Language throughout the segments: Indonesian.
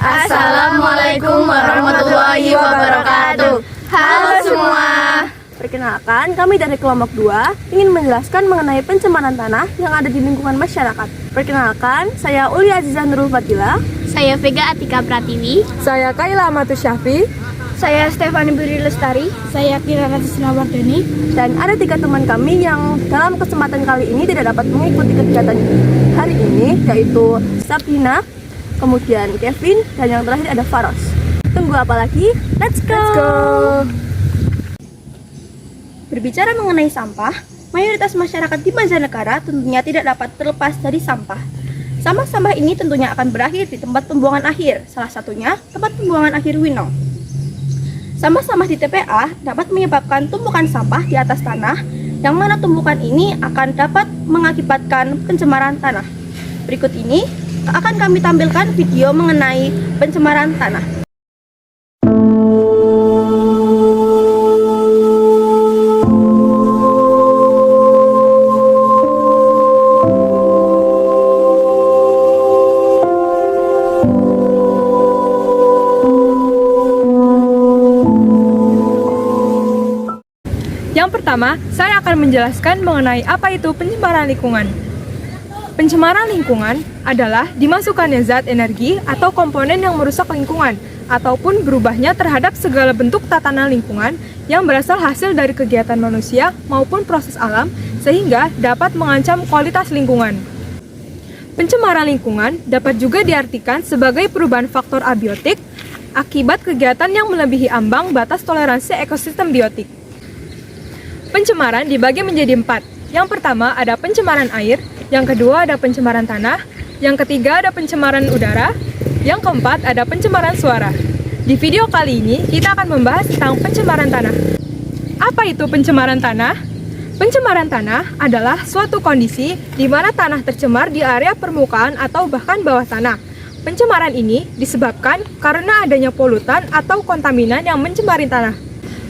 Assalamualaikum warahmatullahi wabarakatuh. Halo semua. Perkenalkan, kami dari kelompok 2 ingin menjelaskan mengenai pencemaran tanah yang ada di lingkungan masyarakat. Perkenalkan, saya Uli Azizah Nurul Fadila. Saya Vega Atika Pratiwi. Saya Kaila Amatus Syafi. Saya Stefani Budi Lestari. Saya Kirana Sinawardani. Dan ada 3 teman kami yang dalam kesempatan kali ini tidak dapat mengikuti kegiatan hari ini, yaitu Sabrina, kemudian Kevin, dan yang terakhir ada Faros. Tunggu apa lagi? Let's go! Berbicara mengenai sampah, mayoritas masyarakat di mancanegara tentunya tidak dapat terlepas dari sampah. Sampah-sampah ini tentunya akan berakhir di tempat pembuangan akhir, salah satunya tempat pembuangan akhir Winong. Sampah-sampah di TPA dapat menyebabkan tumpukan sampah di atas tanah, yang mana tumpukan ini akan dapat mengakibatkan pencemaran tanah. Berikut ini akan kami tampilkan video mengenai pencemaran tanah. Yang pertama, saya akan menjelaskan mengenai apa itu pencemaran lingkungan. Pencemaran lingkungan adalah dimasukkannya zat energi atau komponen yang merusak lingkungan ataupun berubahnya terhadap segala bentuk tatanan lingkungan yang berasal hasil dari kegiatan manusia maupun proses alam sehingga dapat mengancam kualitas lingkungan. Pencemaran lingkungan dapat juga diartikan sebagai perubahan faktor abiotik akibat kegiatan yang melebihi ambang batas toleransi ekosistem biotik. Pencemaran dibagi menjadi 4. Yang pertama ada pencemaran air, yang kedua ada pencemaran tanah, yang ketiga ada pencemaran udara, yang keempat ada pencemaran suara. Di video kali ini kita akan membahas tentang pencemaran tanah. Apa itu pencemaran tanah? Pencemaran tanah adalah suatu kondisi di mana tanah tercemar di area permukaan atau bahkan bawah tanah. Pencemaran ini disebabkan karena adanya polutan atau kontaminan yang mencemari tanah.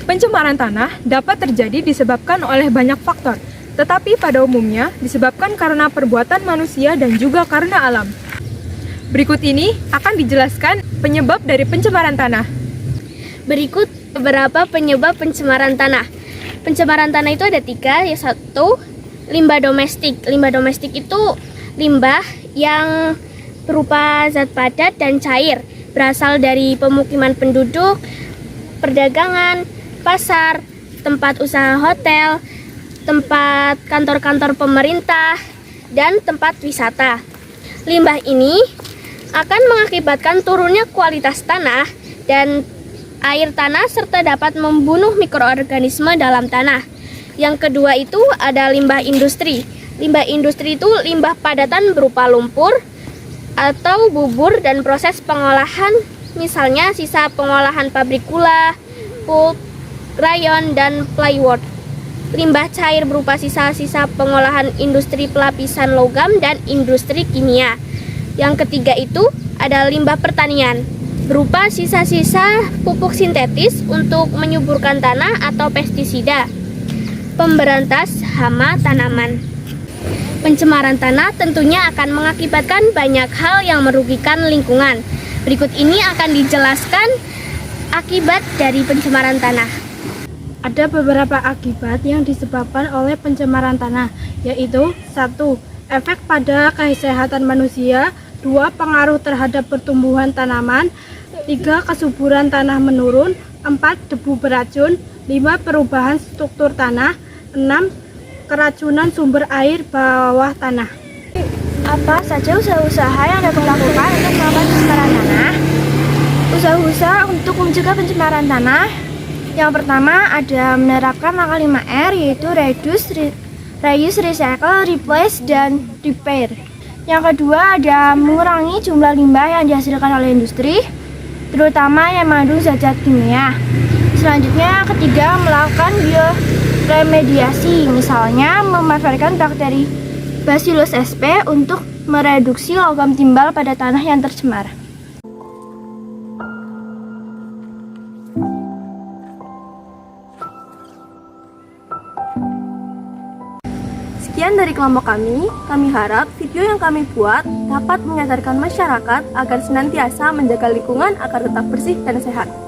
Pencemaran tanah dapat terjadi disebabkan oleh banyak faktor, tetapi pada umumnya disebabkan karena perbuatan manusia dan juga karena alam. Berikut ini akan dijelaskan penyebab dari pencemaran tanah. Berikut beberapa penyebab pencemaran tanah. Pencemaran tanah itu ada 3, yang satu limbah domestik. Limbah domestik itu limbah yang berupa zat padat dan cair, berasal dari pemukiman penduduk, perdagangan, pasar, tempat usaha hotel, tempat kantor-kantor pemerintah, dan tempat wisata. Limbah ini akan mengakibatkan turunnya kualitas tanah dan air tanah serta dapat membunuh mikroorganisme dalam tanah. Yang kedua itu ada limbah industri. Limbah industri itu limbah padatan berupa lumpur atau bubur dan proses pengolahan, misalnya sisa pengolahan pabrik gula, pulp, rayon, dan plywood. Limbah cair berupa sisa-sisa pengolahan industri pelapisan logam dan industri kimia. Yang ketiga itu ada limbah pertanian, berupa sisa-sisa pupuk sintetis untuk menyuburkan tanah atau pestisida. Pemberantas hama tanaman. Pencemaran tanah tentunya akan mengakibatkan banyak hal yang merugikan lingkungan. Berikut ini akan dijelaskan akibat dari pencemaran tanah. Ada beberapa akibat yang disebabkan oleh pencemaran tanah, yaitu 1. Efek pada kesehatan manusia, 2. Pengaruh terhadap pertumbuhan tanaman, 3. Kesuburan tanah menurun, 4. Debu beracun, 5. Perubahan struktur tanah, 6. Keracunan sumber air bawah tanah. Apa saja usaha-usaha yang dapat dilakukan untuk melakukan pencemaran tanah? Usaha-usaha untuk mencegah pencemaran tanah, yang pertama ada menerapkan langkah 5R, yaitu reuse, recycle, replace, dan repair. Yang kedua ada mengurangi jumlah limbah yang dihasilkan oleh industri, terutama yang mengandung zat-zat kimia. Selanjutnya ketiga melakukan bioremediasi, misalnya memanfaatkan bakteri Bacillus sp untuk mereduksi logam timbal pada tanah yang tercemar. Sekian dari kelompok kami harap video yang kami buat dapat menyadarkan masyarakat agar senantiasa menjaga lingkungan agar tetap bersih dan sehat.